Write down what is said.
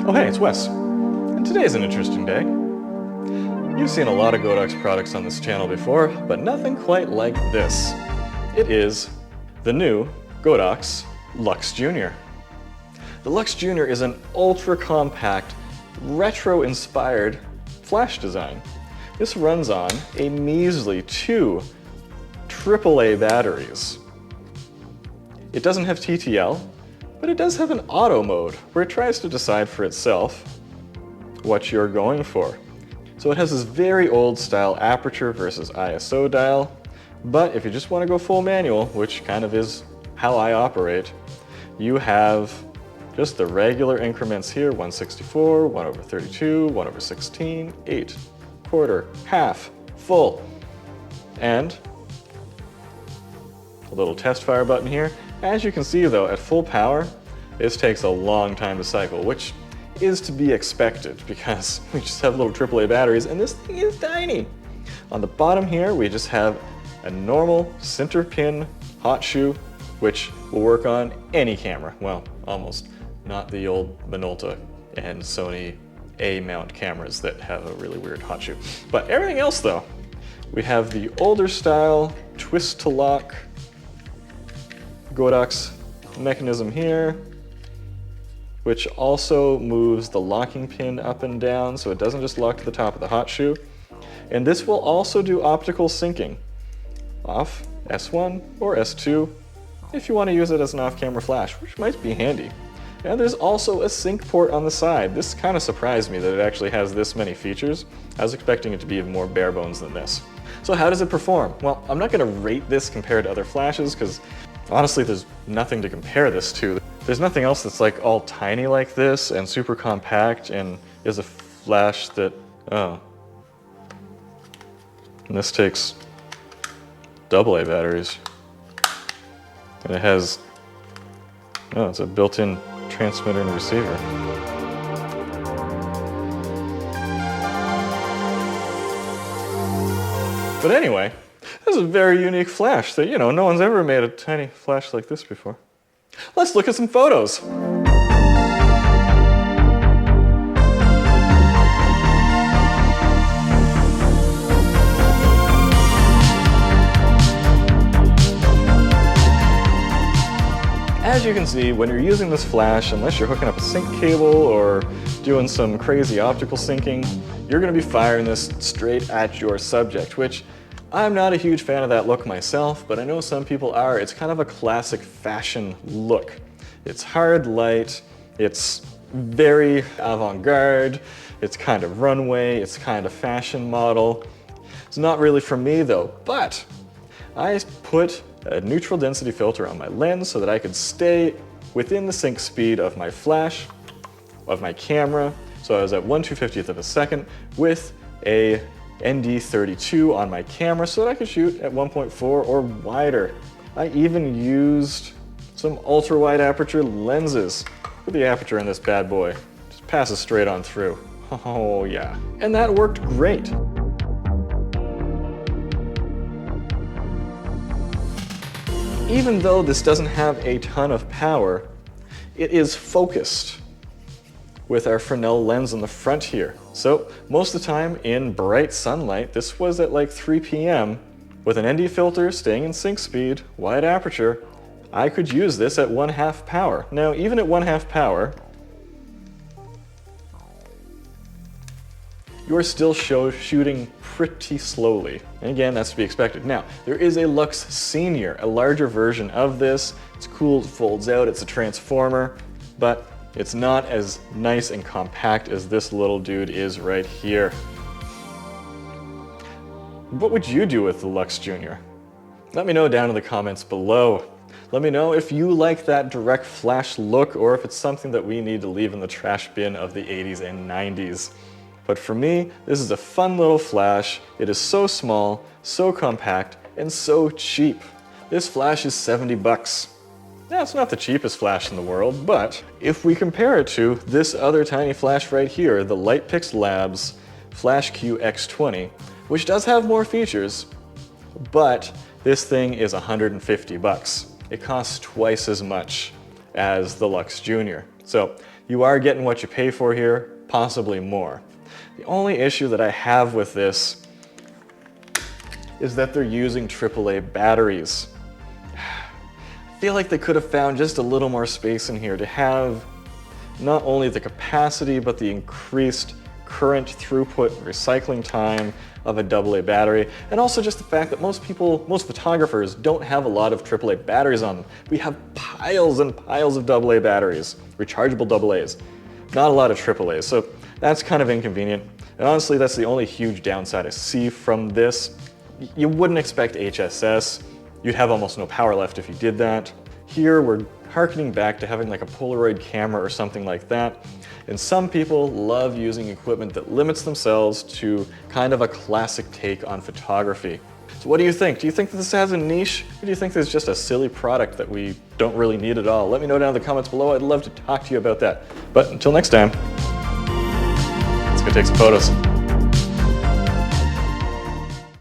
Oh hey, it's Wes, and today's an interesting day. You've seen a lot of Godox products on this channel before, but nothing quite like this. It is the new Godox Lux Junior. The Lux Junior is an ultra-compact, retro-inspired flash design. This runs on a measly 2 AAA batteries. It doesn't have TTL, but it does have an auto mode where it tries to decide for itself what you're going for. So it has this very old style aperture versus ISO dial, but if you just want to go full manual, which kind of is how I operate, you have just the regular increments here, 1/64, 1/32, 1/16, 8, quarter, half, full, and a little test fire button here. As you can see though, at full power, this takes a long time to cycle, which is to be expected because we just have little AAA batteries and this thing is tiny. On the bottom here, we just have a normal center pin hot shoe, which will work on any camera. Well, almost. Not the old Minolta and Sony A-mount cameras that have a really weird hot shoe. But everything else though, we have the older style twist to lock Godox mechanism here, which also moves the locking pin up and down so it doesn't just lock to the top of the hot shoe. And this will also do optical syncing off S1 or S2 if you want to use it as an off-camera flash, which might be handy. And there's also a sync port on the side. This kind of surprised me that it actually has this many features. I was expecting it to be even more bare bones than this. So how does it perform? Well, I'm not going to rate this compared to other flashes because honestly there's nothing to compare this to. There's nothing else that's like all tiny like this and super compact and is a flash that, oh. And this takes AA batteries. And it has, oh, it's a built-in transmitter and receiver. But anyway, this is a very unique flash that, no one's ever made a tiny flash like this before. Let's look at some photos. As you can see, when you're using this flash, unless you're hooking up a sync cable or doing some crazy optical syncing, you're going to be firing this straight at your subject, which I'm not a huge fan of that look myself, but I know some people are. It's kind of a classic fashion look. It's hard light, it's very avant-garde, it's kind of runway, it's kind of fashion model. It's not really for me though, but I put a neutral density filter on my lens so that I could stay within the sync speed of my flash, of my camera. So I was at 1/250th of a second with a ND32 on my camera so that I could shoot at 1.4 or wider. I even used some ultra wide aperture lenses. Look at the aperture in this bad boy. Just passes straight on through. Oh yeah. And that worked great. Even though this doesn't have a ton of power, it is focused with our Fresnel lens on the front here. So most of the time in bright sunlight, this was at like 3 p.m. with an ND filter staying in sync speed, wide aperture, I could use this at 1/2 power. Now even at 1/2 power, you're still shooting pretty slowly. And again, that's to be expected. Now, there is a Lux Senior, a larger version of this. It's cool, it folds out, it's a transformer, but it's not as nice and compact as this little dude is right here. What would you do with the Lux Junior? Let me know down in the comments below. Let me know if you like that direct flash look or if it's something that we need to leave in the trash bin of the 80s and 90s. But for me, this is a fun little flash. It is so small, so compact, and so cheap. This flash is 70 bucks. Now, it's not the cheapest flash in the world, but if we compare it to this other tiny flash right here, the Lightpix Labs Flash Q X20, which does have more features, but this thing is 150 bucks. It costs twice as much as the Lux Junior. So you are getting what you pay for here, possibly more. The only issue that I have with this is that they're using AAA batteries. I feel like they could have found just a little more space in here to have not only the capacity, but the increased current throughput recycling time of a AA battery, and also just the fact that most photographers don't have a lot of AAA batteries on them. We have piles and piles of AA batteries, rechargeable AA's, not a lot of AAA's, so that's kind of inconvenient. And honestly, that's the only huge downside I see from this. You wouldn't expect HSS. You'd have almost no power left if you did that. Here, we're harkening back to having like a Polaroid camera or something like that. And some people love using equipment that limits themselves to kind of a classic take on photography. So what do you think? Do you think that this has a niche? Or do you think this is just a silly product that we don't really need at all? Let me know down in the comments below. I'd love to talk to you about that. But until next time, let's go take some photos.